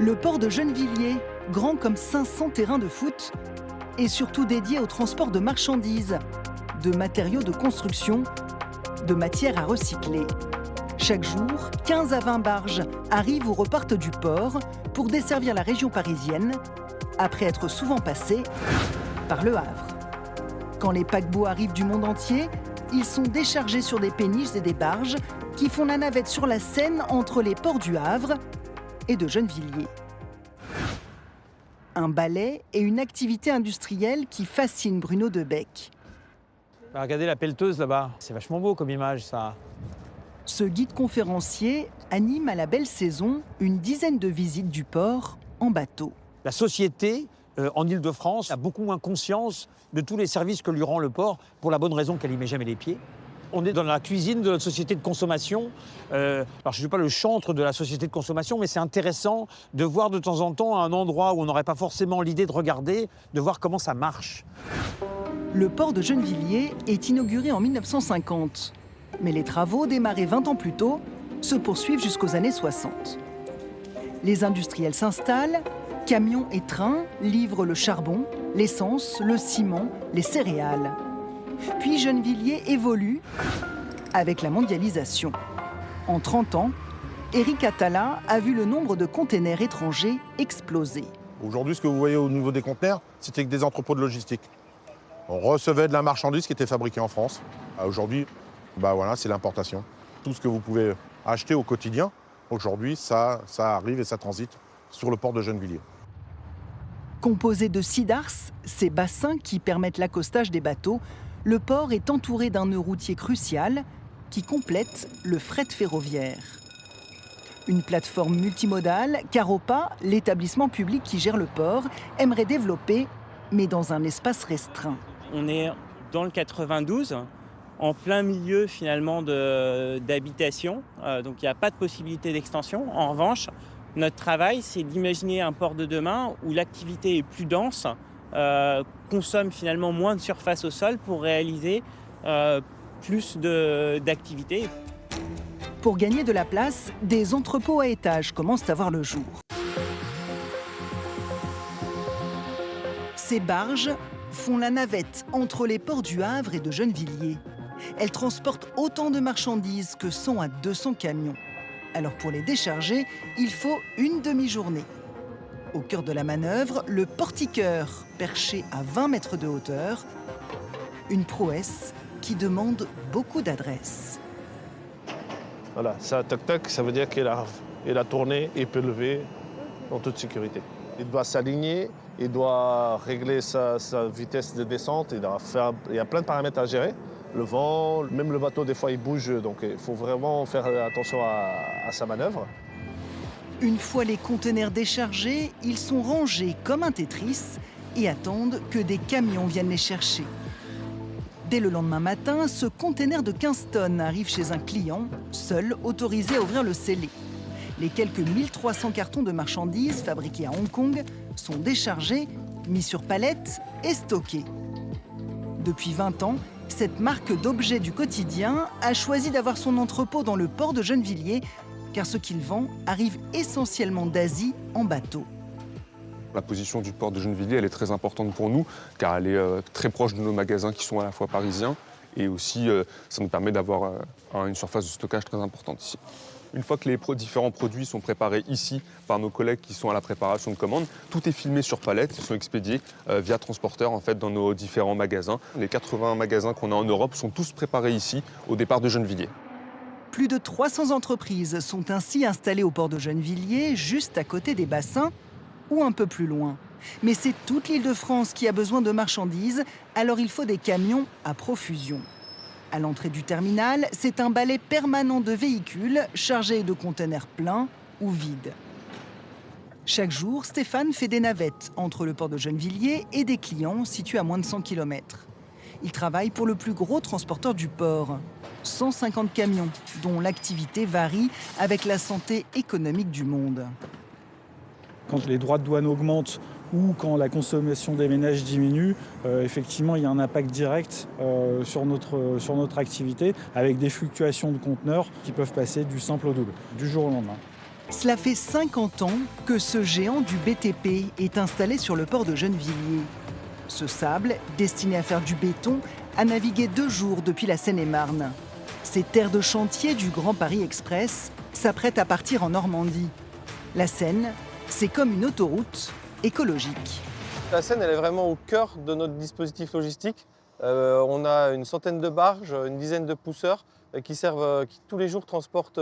Le port de Gennevilliers, grand comme 500 terrains de foot, est surtout dédié au transport de marchandises, de matériaux de construction, de matières à recycler. Chaque jour, 15 à 20 barges arrivent ou repartent du port pour desservir la région parisienne, après être souvent passées par Le Havre. Quand les paquebots arrivent du monde entier, ils sont déchargés sur des péniches et des barges qui font la navette sur la Seine entre les ports du Havre et de Gennevilliers. Un balai est une activité industrielle qui fascine Bruno Debec. Regardez la pelleteuse là-bas, c'est vachement beau comme image ça. Ce guide conférencier anime à la belle saison une dizaine de visites du port en bateau. La société en Île-de-France a beaucoup moins conscience de tous les services que lui rend le port pour la bonne raison qu'elle n'y met jamais les pieds. On est dans la cuisine de notre société de consommation. Alors je ne suis pas le chantre de la société de consommation, mais c'est intéressant de voir de temps en temps un endroit où on n'aurait pas forcément l'idée de regarder, de voir comment ça marche. Le port de Gennevilliers est inauguré en 1950. Mais les travaux, démarrés 20 ans plus tôt, se poursuivent jusqu'aux années 60. Les industriels s'installent, camions et trains livrent le charbon, l'essence, le ciment, les céréales. Puis Gennevilliers évolue avec la mondialisation. En 30 ans, Éric Attala a vu le nombre de containers étrangers exploser. Aujourd'hui, ce que vous voyez au niveau des conteneurs, c'était que des entrepôts de logistique. On recevait de la marchandise qui était fabriquée en France. Aujourd'hui, voilà, c'est l'importation. Tout ce que vous pouvez acheter au quotidien, aujourd'hui, ça arrive et ça transite sur le port de Gennevilliers. Composé de 6 darses, ces bassins qui permettent l'accostage des bateaux, le port est entouré d'un nœud routier crucial qui complète le fret ferroviaire. Une plateforme multimodale qu'Aropa, l'établissement public qui gère le port, aimerait développer, mais dans un espace restreint. On est dans le 92, en plein milieu finalement d'habitation, donc il n'y a pas de possibilité d'extension. En revanche, notre travail, c'est d'imaginer un port de demain où l'activité est plus dense, consomme finalement moins de surface au sol pour réaliser plus d'activités. Pour gagner de la place, des entrepôts à étages commencent à voir le jour. Ces barges font la navette entre les ports du Havre et de Gennevilliers. Elles transportent autant de marchandises que 100 à 200 camions. Alors pour les décharger, il faut une demi-journée. Au cœur de la manœuvre, le portiqueur, perché à 20 mètres de hauteur. Une prouesse qui demande beaucoup d'adresse. Voilà, ça, tac-tac, ça veut dire qu'il a tourné et peut lever en toute sécurité. Il doit s'aligner, il doit régler sa vitesse de descente, il y a plein de paramètres à gérer. Le vent, même le bateau, des fois, il bouge, donc il faut vraiment faire attention à sa manœuvre. Une fois les conteneurs déchargés, ils sont rangés comme un Tetris et attendent que des camions viennent les chercher. Dès le lendemain matin, ce conteneur de 15 tonnes arrive chez un client, seul autorisé à ouvrir le scellé. Les quelques 1300 cartons de marchandises fabriqués à Hong Kong sont déchargés, mis sur palettes et stockés. Depuis 20 ans, cette marque d'objets du quotidien a choisi d'avoir son entrepôt dans le port de Gennevilliers, car ce qu'il vend arrive essentiellement d'Asie en bateau. La position du port de Gennevilliers, elle est très importante pour nous, car elle est très proche de nos magasins qui sont à la fois parisiens, et aussi ça nous permet d'avoir une surface de stockage très importante ici. Une fois que les différents produits sont préparés ici par nos collègues qui sont à la préparation de commandes, tout est filmé sur palette, ils sont expédiés via transporteur en fait, dans nos différents magasins. Les 80 magasins qu'on a en Europe sont tous préparés ici, au départ de Gennevilliers. Plus de 300 entreprises sont ainsi installées au port de Gennevilliers, juste à côté des bassins ou un peu plus loin. Mais c'est toute l'Île-de-France qui a besoin de marchandises, alors il faut des camions à profusion. À l'entrée du terminal, c'est un balai permanent de véhicules chargés de conteneurs pleins ou vides. Chaque jour, Stéphane fait des navettes entre le port de Gennevilliers et des clients situés à moins de 100 km. Il travaille pour le plus gros transporteur du port. 150 camions, dont l'activité varie avec la santé économique du monde. Quand les droits de douane augmentent ou quand la consommation des ménages diminue, effectivement, il y a un impact direct sur notre activité avec des fluctuations de conteneurs qui peuvent passer du simple au double, du jour au lendemain. Cela fait 50 ans que ce géant du BTP est installé sur le port de Gennevilliers. Ce sable, destiné à faire du béton, a navigué 2 jours depuis la Seine-et-Marne. Ces terres de chantier du Grand Paris Express s'apprêtent à partir en Normandie. La Seine, c'est comme une autoroute écologique. La Seine, elle est vraiment au cœur de notre dispositif logistique. On a une centaine de barges, une dizaine de pousseurs qui tous les jours transportent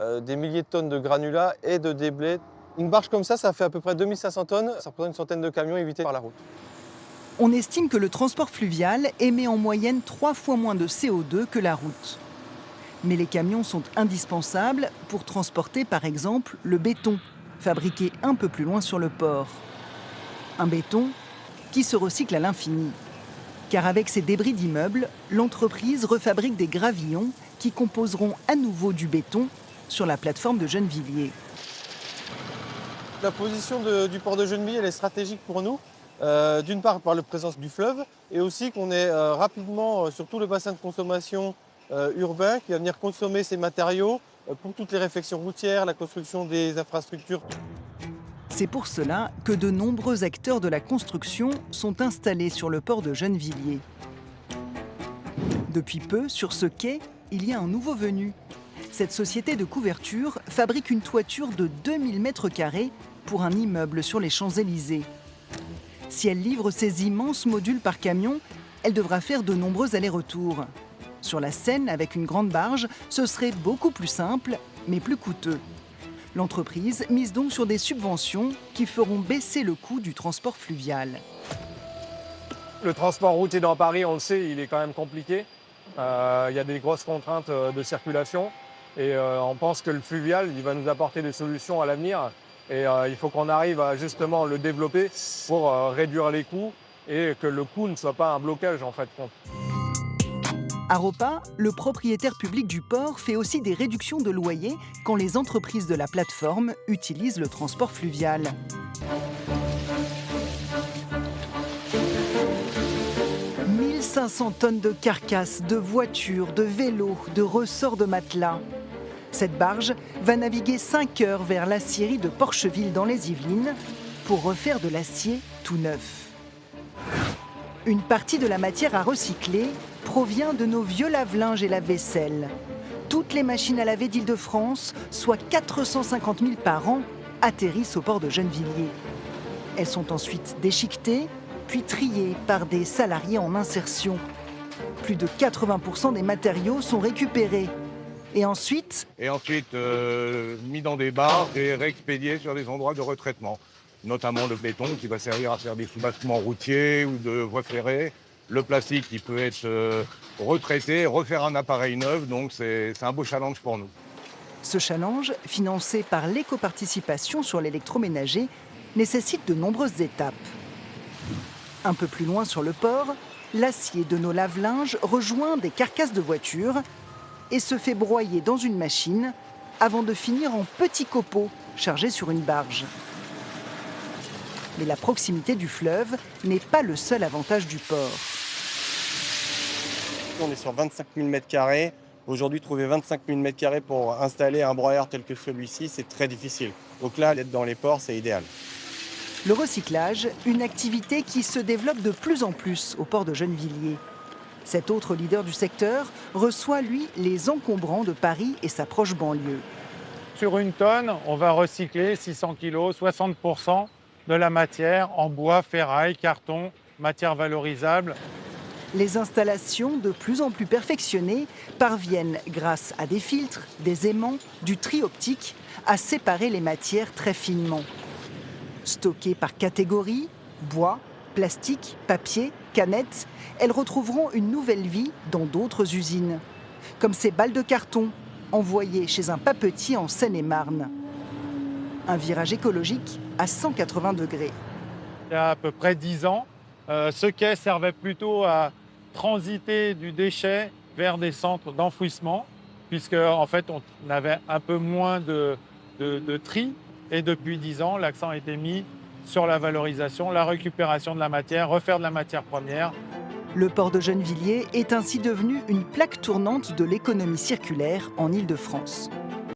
des milliers de tonnes de granulats et de déblais. Une barge comme ça fait à peu près 2500 tonnes. Ça représente une centaine de camions évités par la route. On estime que le transport fluvial émet en moyenne 3 fois moins de CO2 que la route. Mais les camions sont indispensables pour transporter par exemple le béton, fabriqué un peu plus loin sur le port. Un béton qui se recycle à l'infini. Car avec ces débris d'immeubles, l'entreprise refabrique des gravillons qui composeront à nouveau du béton sur la plateforme de Gennevilliers. La position du port de Gennevilliers, elle est stratégique pour nous. D'une part par la présence du fleuve et aussi qu'on est rapidement sur tout le bassin de consommation urbain qui va venir consommer ces matériaux pour toutes les réfections routières, la construction des infrastructures. C'est pour cela que de nombreux acteurs de la construction sont installés sur le port de Gennevilliers. Depuis peu, sur ce quai, il y a un nouveau venu. Cette société de couverture fabrique une toiture de 2000 m² pour un immeuble sur les Champs-Élysées. Si elle livre ces immenses modules par camion, elle devra faire de nombreux allers-retours. Sur la Seine, avec une grande barge, ce serait beaucoup plus simple, mais plus coûteux. L'entreprise mise donc sur des subventions qui feront baisser le coût du transport fluvial. Le transport routier dans Paris, on le sait, il est quand même compliqué. Il y a des grosses contraintes de circulation et on pense que le fluvial, il va nous apporter des solutions à l'avenir. Et il faut qu'on arrive à justement le développer pour réduire les coûts et que le coût ne soit pas un blocage en fait. Aropa, le propriétaire public du port, fait aussi des réductions de loyer quand les entreprises de la plateforme utilisent le transport fluvial. « 1500 tonnes de carcasses, de voitures, de vélos, de ressorts de matelas. Cette barge va naviguer 5 heures vers l'acierie de Porcheville dans les Yvelines pour refaire de l'acier tout neuf. Une partie de la matière à recycler provient de nos vieux lave-linges et lave-vaisselle. Toutes les machines à laver d'Île-de-France, soit 450 000 par an, atterrissent au port de Gennevilliers. Elles sont ensuite déchiquetées, puis triées par des salariés en insertion. Plus de 80% des matériaux sont récupérés. Et ensuite, mis dans des barres et réexpédié sur des endroits de retraitement, notamment le béton qui va servir à faire des soubassements routiers ou de voies ferrées. Le plastique qui peut être retraité, refaire un appareil neuf, donc c'est un beau challenge pour nous. Ce challenge, financé par l'éco-participation sur l'électroménager, nécessite de nombreuses étapes. Un peu plus loin sur le port, l'acier de nos lave-linges rejoint des carcasses de voitures et se fait broyer dans une machine avant de finir en petits copeaux chargés sur une barge. Mais la proximité du fleuve n'est pas le seul avantage du port. On est sur 25 000 m². Aujourd'hui, trouver 25 000 m² pour installer un broyeur tel que celui-ci, c'est très difficile. Donc là, d'être dans les ports, c'est idéal. Le recyclage, une activité qui se développe de plus en plus au port de Gennevilliers. Cet autre leader du secteur reçoit, lui, les encombrants de Paris et sa proche banlieue. Sur une tonne, on va recycler 600 kg, 60% de la matière en bois, ferraille, carton, matière valorisable. Les installations, de plus en plus perfectionnées, parviennent, grâce à des filtres, des aimants, du tri optique, à séparer les matières très finement. Stockées par catégorie, bois, plastique, papier, canettes, elles retrouveront une nouvelle vie dans d'autres usines. Comme ces balles de carton, envoyées chez un papetier en Seine-et-Marne. Un virage écologique à 180 degrés. Il y a à peu près 10 ans, ce quai servait plutôt à transiter du déchet vers des centres d'enfouissement, puisque en fait, on avait un peu moins de tri. Et depuis 10 ans, l'accent a été mis sur la valorisation, la récupération de la matière, refaire de la matière première. Le port de Gennevilliers est ainsi devenu une plaque tournante de l'économie circulaire en Île-de-France.